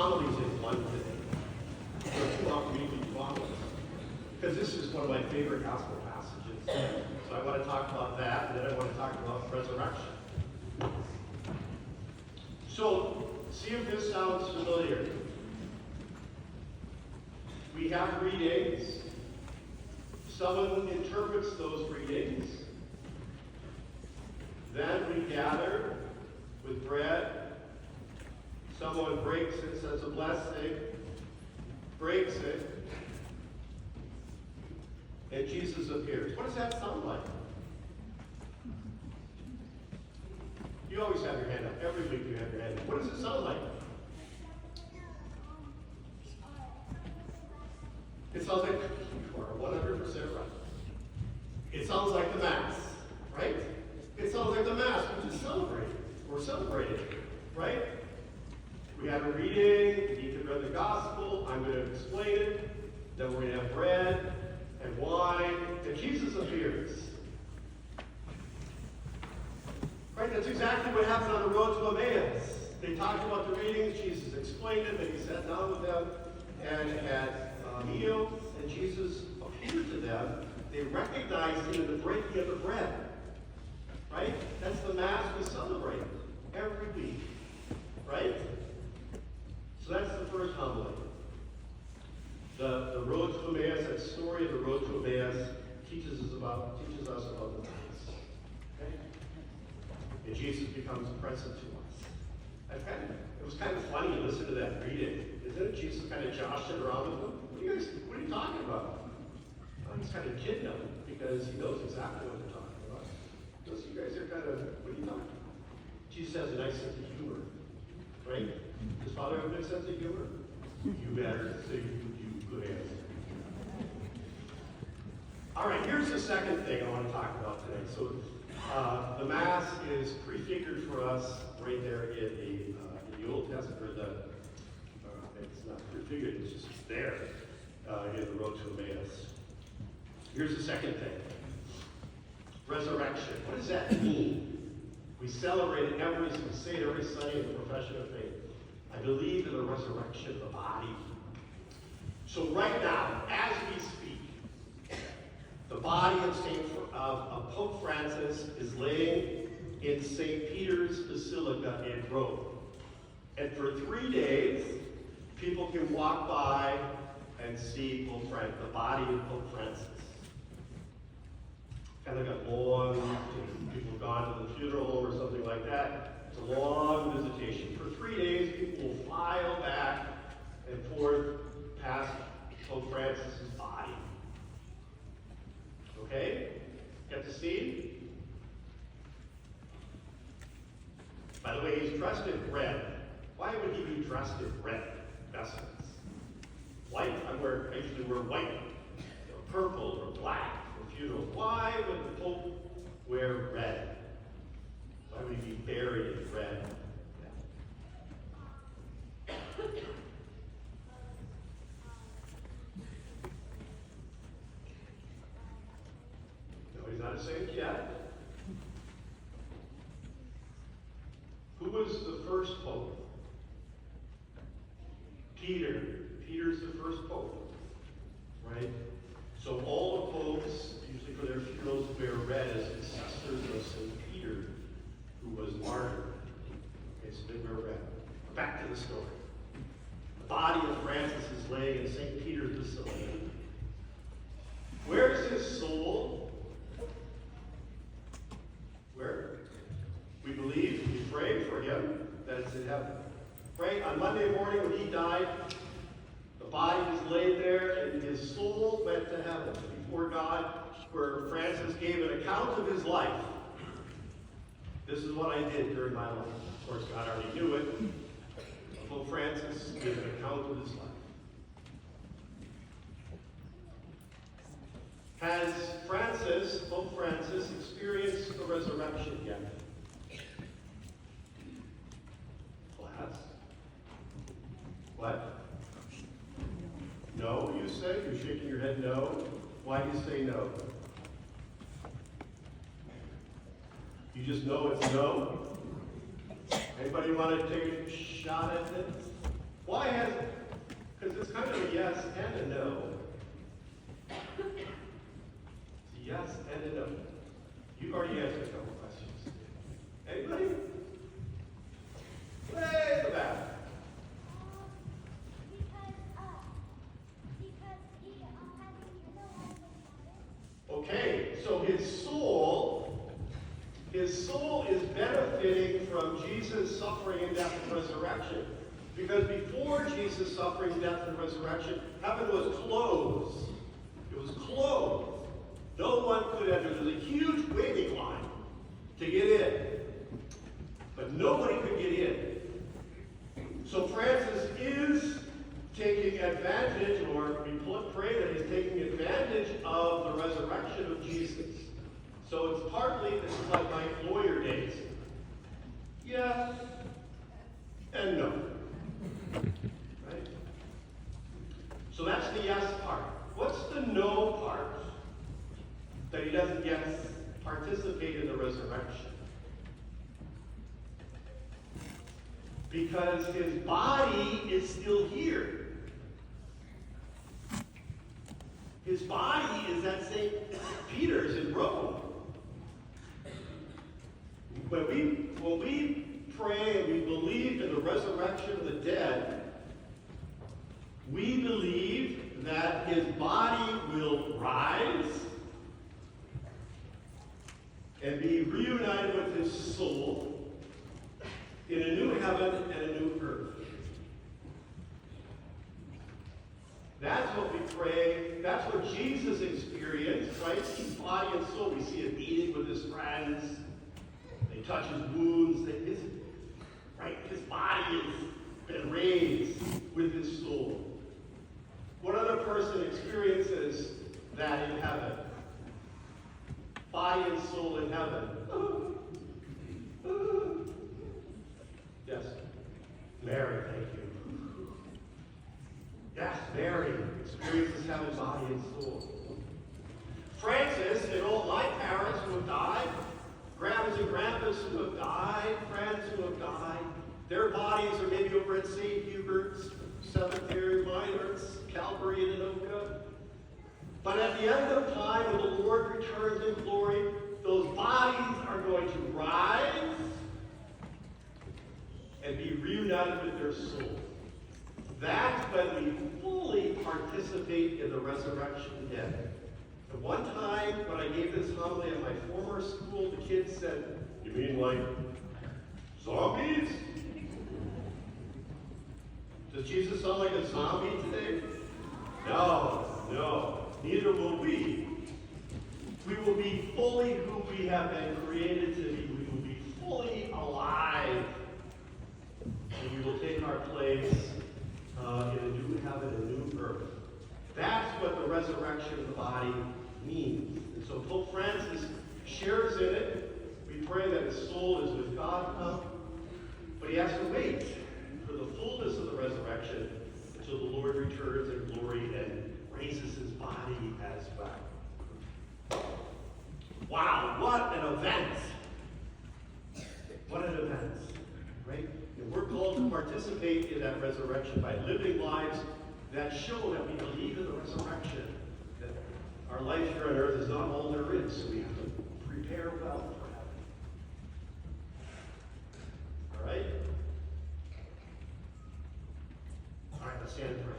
homilies in one today. So if you want me to follow, because this is one of my favorite gospel passages. So I want to talk about that, and then I want to talk about resurrection. So, see if this sounds familiar. We have readings. Someone interprets those readings. Then we gather with bread. Someone breaks it, says a blessing, breaks it, and Jesus appears. What does that sound like? You always have your hand up. Every week you have your hand up. What does it sound like? It sounds like you are 100% right. It sounds like the Mass, right? It sounds like the Mass, which is celebrated. We're celebrating, right? We had a reading, the deacon read the gospel, I'm going to explain it, then we're going to have bread and wine, and Jesus appears. Right, that's exactly what happened on the road to Emmaus. They talked about the readings, Jesus explained it, then he sat down with them and had a meal, and Jesus appeared to them. They recognized him in the breaking of the bread. Right? That's the Mass we celebrate every week. Right? So that's the first homily. The road to Emmaus, that story of the road to Emmaus teaches us about the Mass. Okay? And Jesus becomes present to us. It was kind of funny to listen to that reading. Isn't it? Jesus kind of joshing around with them. What are you talking about? He's kind of kidding them because he knows exactly what they're talking about. So you guys are kind of, what are you talking about? Jesus has a nice sense of humor. Right? Does Father have a good sense of humor? You better. So you good answer. All right, here's the second thing I want to talk about today. So the Mass is prefigured for us right there in the Old Testament, or it's not prefigured, it's just there in the road to Emmaus. Here's the second thing. Resurrection. What does that mean? We celebrate it we say it every Sunday in the profession of faith. I believe in the resurrection of the body. So right now, as we speak, the body of Pope Francis is laying in St. Peter's Basilica in Rome. And for 3 days, people can walk by and see the body of Pope Francis. Kind of got long, people have gone to the funeral home or something like that. It's a long visitation. For 3 days, people will file back and forth past Pope Francis's body. Okay? Get to see? By the way, he's dressed in red. Why would he be dressed in red vestments? White? I usually wear white, purple or black for funerals. Why would the Pope wear red? Why would he be buried in red? No, he's not a saint yet. Who was the first Pope? Peter. Peter's the first Pope, right? So all the popes, usually for their funerals, wear red as successors of St. Peter, who was martyred. Okay, so they wear red. Back to the story. The body of Francis is laying in St. Peter's Basilica. Where is his soul? Where? We believe, we pray for him that it's in heaven. Right? On Monday morning when he died, the body was laid there and his soul went to heaven before God, where Francis gave an account of his life. This is what I did during my life. Of course, God already knew it. Pope Francis gave an account of his life. Has Pope Francis, experienced the resurrection yet? Class? What? No, you say? You're shaking your head no. Why do you say no? You just know it's no? Anybody want to take a shot at it? Why Because before Jesus' suffering, death, and resurrection, heaven was closed. It was closed. No one could enter. There was a huge waiting line to get in. But nobody could get in. So Francis is taking advantage, or we pray that he's taking advantage of the resurrection of Jesus. So it's partly, this is like my lawyer days. Yes and no. Right? So that's the yes part. What's the no part? That he doesn't yet participate in the resurrection. Because his body is still here. His body is at St. Peter's in Rome. When we pray and we believe in the resurrection of the dead, we believe that his body will rise and be reunited with his soul in a new heaven and a new earth. That's what we pray. That's what Jesus experienced, right? His body and soul. We see him eating with his friends. They touch his wounds. His body has been raised with his soul. What other person experiences that in heaven? Body and soul in heaven. Yes. Mary, thank you. Yes, Mary experiences heaven, body, and soul. Francis and all my parents who have died, grandmas and grandpas who have died, friends who have died, their bodies are maybe over at St. Hubert's, Cemetery Miners, Calvary in Anoka. But at the end of time, when the Lord returns in glory, those bodies are going to rise and be reunited with their soul. That's when we fully participate in the resurrection death. At one time, when I gave this homily at my former school, the kids said, "You mean like zombies? Does Jesus sound like a zombie today?" No. Neither will we. We will be fully who we have been created to be. We will be fully alive. And we will take our place in a new heaven and a new earth. That's what the resurrection of the body means. And so Pope Francis shares in it. We pray that his soul is with God now. But he has to wait for the fullness of the resurrection until the Lord returns in glory and raises his body as well. Wow, what an event! What an event, right? And we're called to participate in that resurrection by living lives that show that we believe in the resurrection, that our life here on earth is not all there is, so we have to prepare well for heaven. All right? All right, let's stand and pray.